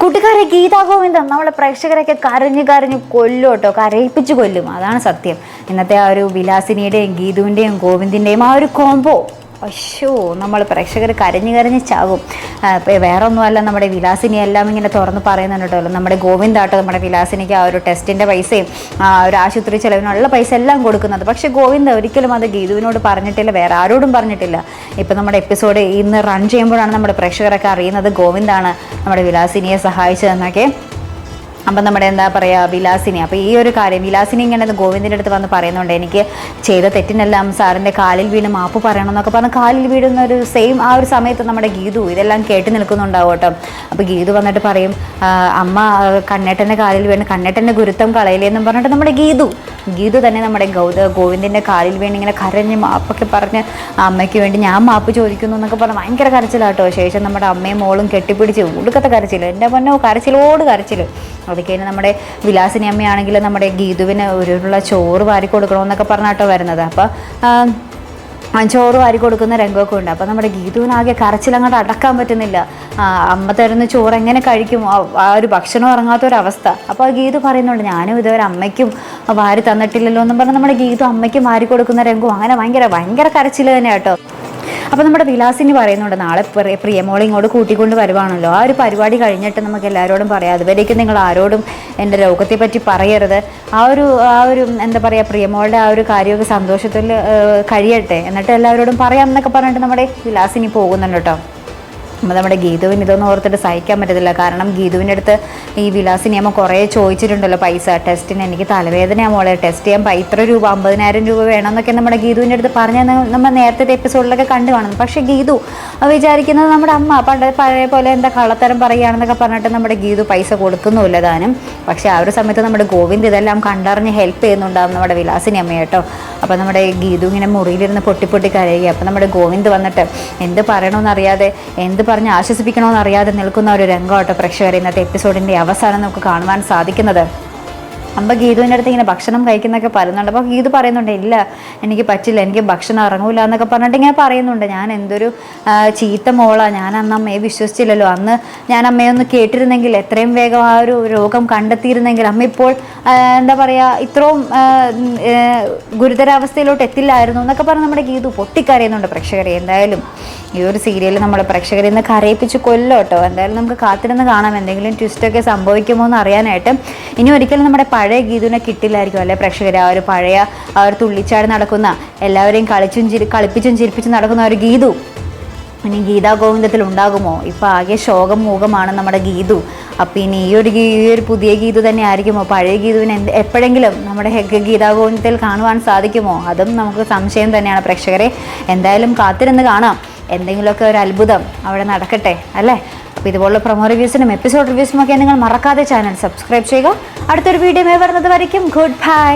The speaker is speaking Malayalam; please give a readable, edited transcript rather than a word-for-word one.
കൂട്ടുകാരെ, ഗീതാ ഗോവിന്ദം നമ്മളെ പ്രേക്ഷകരൊക്കെ കരഞ്ഞ് കരഞ്ഞ് കൊല്ലും കേട്ടോ, കരയിപ്പിച്ച് കൊല്ലും. അതാണ് സത്യം. ഇന്നത്തെ ആ ഒരു വിലാസിനിയുടെയും ഗീതുവിൻ്റെയും ഗോവിന്ദിൻ്റെയും ആ ഒരു കോംബോ, അശ്ശോ, നമ്മൾ പ്രേക്ഷകർ കരഞ്ഞ് കരഞ്ഞ് ചാകും. വേറെ ഒന്നുമല്ല, നമ്മുടെ വിലാസിനി എല്ലാം ഇങ്ങനെ തുറന്ന് പറയുന്നുണ്ട് കേട്ടോ. നമ്മുടെ ഗോവിന്ദാട്ടോ നമ്മുടെ വിലാസിനിക്ക് ആ ഒരു ടെസ്റ്റിൻ്റെ പൈസയും ആ ഒരു ആശുപത്രി ചിലവിനുള്ള പൈസ എല്ലാം കൊടുക്കുന്നത്. പക്ഷേ ഗോവിന്ദ ഒരിക്കലും അത് ഗീതുവിനോട് പറഞ്ഞിട്ടില്ല, വേറെ ആരോടും പറഞ്ഞിട്ടില്ല. ഇപ്പം നമ്മുടെ എപ്പിസോഡ് ഇന്ന് റൺ ചെയ്യുമ്പോഴാണ് നമ്മുടെ പ്രേക്ഷകരൊക്കെ അറിയുന്നത് ഗോവിന്ദാണ് നമ്മുടെ വിലാസിനിയെ സഹായിച്ചതെന്നൊക്കെ. അപ്പം നമ്മുടെ എന്താ പറയുക, വിലാസിനി, അപ്പോൾ ഈ ഒരു കാര്യം വിലാസിനി ഇങ്ങനെ ഗോവിന്ദിൻ്റെ അടുത്ത് വന്ന് പറയുന്നുണ്ട്, എനിക്ക് ചെയ്ത തെറ്റിനെല്ലാം സാറിൻ്റെ കാലിൽ വീണ് മാപ്പ് പറയണമെന്നൊക്കെ പറഞ്ഞ് കാലിൽ വീഴുന്ന ഒരു സെയിം ആ ഒരു സമയത്ത് നമ്മുടെ ഗീതു ഇതെല്ലാം കേട്ട് നിൽക്കുന്നുണ്ടാവും കേട്ടോ. അപ്പോൾ ഗീതു വന്നിട്ട് പറയും, അമ്മ കണ്ണേട്ടൻ്റെ കാലിൽ വീണ് കണ്ണേട്ടൻ്റെ ഗുരുത്വം കളയില്ലെന്നും പറഞ്ഞിട്ട് നമ്മുടെ ഗീതു തന്നെ നമ്മുടെ ഗോവിന്ദിൻ്റെ കാലിൽ വീണ് ഇങ്ങനെ കരഞ്ഞ് മാപ്പൊക്കെ പറഞ്ഞ് അമ്മയ്ക്ക് വേണ്ടി ഞാൻ മാപ്പ് ചോദിക്കുന്നു എന്നൊക്കെ പറഞ്ഞ് ഭയങ്കര കരച്ചിലാട്ടോ. ശേഷം നമ്മുടെ അമ്മയും മോളും കെട്ടിപ്പിടിച്ച് ഉടുക്കത്തെ കരച്ചിൽ, എൻ്റെ പൊന്നോ കരച്ചിലോട് കരച്ചിൽ. അതൊക്കെ കഴിഞ്ഞ് നമ്മുടെ വിലാസിനി അമ്മയാണെങ്കിൽ നമ്മുടെ ഗീതുവിന് ഒരുള്ള ചോറ് വാരി കൊടുക്കണമെന്നൊക്കെ പറഞ്ഞാട്ടോ വരുന്നത്. അപ്പോൾ ചോറ് വാരി കൊടുക്കുന്ന രംഗമൊക്കെ ഉണ്ട്. അപ്പോൾ നമ്മുടെ ഗീതുവിനാകെ കരച്ചിലങ്ങോട്ട് അടക്കാൻ പറ്റുന്നില്ല. അമ്മ തരുന്ന ചോറ് എങ്ങനെ കഴിക്കും, ആ ഒരു ഭക്ഷണം ഇറങ്ങാത്തൊരവസ്ഥ. അപ്പോൾ ഗീതു പറയുന്നുണ്ട്, ഞാനും ഇതുവരെ അമ്മയ്ക്കും വാരി തന്നിട്ടില്ലല്ലോ എന്നും പറഞ്ഞ് നമ്മുടെ ഗീതു അമ്മയ്ക്കും വാരി കൊടുക്കുന്ന രംഗവും അങ്ങനെ ഭയങ്കര കരച്ചിൽ തന്നെ കേട്ടോ. അപ്പോൾ നമ്മുടെ വിലാസിനി പറയുന്നുണ്ട്, നാളെ പ്രിയമോളെ ഇങ്ങോട്ട് കൂട്ടിക്കൊണ്ട് വരുവാണല്ലോ, ആ ഒരു പരിപാടി കഴിഞ്ഞിട്ട് നമുക്ക് എല്ലാവരോടും പറയാം, അതുവരേക്കും നിങ്ങൾ ആരോടും എൻ്റെ രോഗത്തെ പറ്റി പറയരുത്, ആ ഒരു എന്താ പറയുക, പ്രിയമോളുടെ ആ ഒരു കാര്യമൊക്കെ സന്തോഷത്തിൽ കഴിയട്ടെ, എന്നിട്ട് എല്ലാവരോടും പറയാം എന്നൊക്കെ പറഞ്ഞിട്ട് നമ്മുടെ വിലാസിനി പോകുന്നുണ്ട് കേട്ടോ. അപ്പോൾ നമ്മുടെ ഗീതുവിന് ഇതൊന്നും ഓർത്തിട്ട് സഹിക്കാൻ പറ്റത്തില്ല. കാരണം ഗീതുവിൻ്റെ അടുത്ത് ഈ വിലാസിനി അമ്മ കുറേ ചോദിച്ചിട്ടുണ്ടല്ലോ പൈസ, ടെസ്റ്റിന് എനിക്ക് തലവേദനയാണ് മോളെ, ടെസ്റ്റ് ചെയ്യാൻ ഇത്ര രൂപ 50,000 രൂപ വേണമെന്നൊക്കെ നമ്മുടെ ഗീതുവിൻ്റെ അടുത്ത് പറഞ്ഞാൽ നമ്മൾ നേരത്തെ എപ്പിസോഡിലൊക്കെ കണ്ടു കാണുന്നു. പക്ഷേ ഗീതു വിചാരിക്കുന്നത് നമ്മുടെ അമ്മ പഴയ പോലെ എന്താ കള്ളത്തരം പറയുകയാണെന്നൊക്കെ പറഞ്ഞിട്ട് നമ്മുടെ ഗീതു പൈസ കൊടുക്കുന്നുമില്ല താനും. പക്ഷേ ആ ഒരു സമയത്ത് നമ്മുടെ ഗോവിന്ദ് ഇതെല്ലാം കണ്ടറിഞ്ഞ് ഹെൽപ്പ് ചെയ്യുന്നുണ്ടാവും നമ്മുടെ വിലാസിനി അമ്മ കേട്ടോ. അപ്പോൾ നമ്മുടെ ഗീതു ഇങ്ങനെ മുറിയിലിരുന്ന് പൊട്ടി കരയുക. അപ്പോൾ നമ്മുടെ ഗോവിന്ദ് വന്നിട്ട് എന്ത് പറയണമെന്നറിയാതെ എന്ത് പറഞ്ഞ് ആശ്വസിപ്പിക്കണമെന്നറിയാതെ നിൽക്കുന്ന ഒരു രംഗമാട്ടോ പ്രേക്ഷകരെ ഇന്നത്തെ എപ്പിസോഡിൻ്റെ അവസാനം നമുക്ക് കാണുവാൻ സാധിക്കുന്നത്. അപ്പോൾ ഗീതുവിൻ്റെ അടുത്ത് ഇങ്ങനെ ഭക്ഷണം കഴിക്കുന്നൊക്കെ പറയുന്നുണ്ട്. അപ്പോൾ ഗീതു പറയുന്നുണ്ട്, ഇല്ല എനിക്ക് പറ്റില്ല, എനിക്ക് ഭക്ഷണം ഇറങ്ങൂല എന്നൊക്കെ പറഞ്ഞിട്ട് ഇങ്ങനെ പറയുന്നുണ്ട്. ഞാൻ എന്തൊരു ചീത്ത മോളാണ്, ഞാൻ അന്ന് അമ്മയെ വിശ്വസിച്ചില്ലല്ലോ, അന്ന് ഞാൻ അമ്മയൊന്ന് കേട്ടിരുന്നെങ്കിൽ എത്രയും വേഗം ആ ഒരു രോഗം കണ്ടെത്തിയിരുന്നെങ്കിൽ അമ്മ ഇപ്പോൾ എന്താ പറയുക ഇത്രയും ഗുരുതരാവസ്ഥയിലോട്ട് എത്തില്ലായിരുന്നു എന്നൊക്കെ പറഞ്ഞ് നമ്മുടെ ഗീതു പൊട്ടിക്കരയുന്നുണ്ട് പ്രേക്ഷകരെ. എന്തായാലും ഈ ഒരു സീരിയൽ നമ്മുടെ പ്രേക്ഷകരെ ഇന്ന് കരയിപ്പിച്ച് കൊല്ലോ കേട്ടോ. എന്തായാലും നമുക്ക് കാത്തിരുന്ന് കാണാം എന്തെങ്കിലും ട്വിസ്റ്റൊക്കെ സംഭവിക്കുമോ എന്ന് അറിയാനായിട്ട്. ഇനി ഒരിക്കലും നമ്മുടെ പഴയ ഗീതുവിനെ കിട്ടില്ലായിരിക്കും അല്ലേ പ്രേക്ഷകരെ, ആ ഒരു പഴയ ആ ഒരു തുള്ളിച്ചാടി നടക്കുന്ന എല്ലാവരെയും കളിപ്പിച്ചും ചിരിപ്പിച്ചും നടക്കുന്ന ഒരു ഗീതു ഇനി ഗീതാ ഗോവിന്ദത്തിൽ ഉണ്ടാകുമോ? ഇപ്പോൾ ആകെ ശോകം മൂകമാണ് നമ്മുടെ ഗീതു. അപ്പം ഇനി ഈ ഒരു പുതിയ ഗീതു തന്നെ ആയിരിക്കുമോ? പഴയ ഗീതുവിനെ എപ്പോഴെങ്കിലും നമ്മുടെ ഗീതാ ഗോവിന്ദത്തിൽ കാണുവാൻ സാധിക്കുമോ? അതും നമുക്ക് സംശയം തന്നെയാണ് പ്രേക്ഷകരെ. എന്തായാലും കാത്തിരുന്ന് കാണാം, എന്തെങ്കിലുമൊക്കെ ഒരു അത്ഭുതം അവിടെ നടക്കട്ടെ അല്ലേ. അപ്പോൾ ഇതുപോലുള്ള പ്രൊമോ റിവ്യൂസിനും എപ്പിസോഡ് റിവ്യൂസിനും ഒക്കെ നിങ്ങൾ മറക്കാതെ ചാനൽ സബ്സ്ക്രൈബ് ചെയ്യുക. അടുത്തൊരു വീഡിയോ വരുന്നത് വരയ്ക്കും ഗുഡ് ബൈ.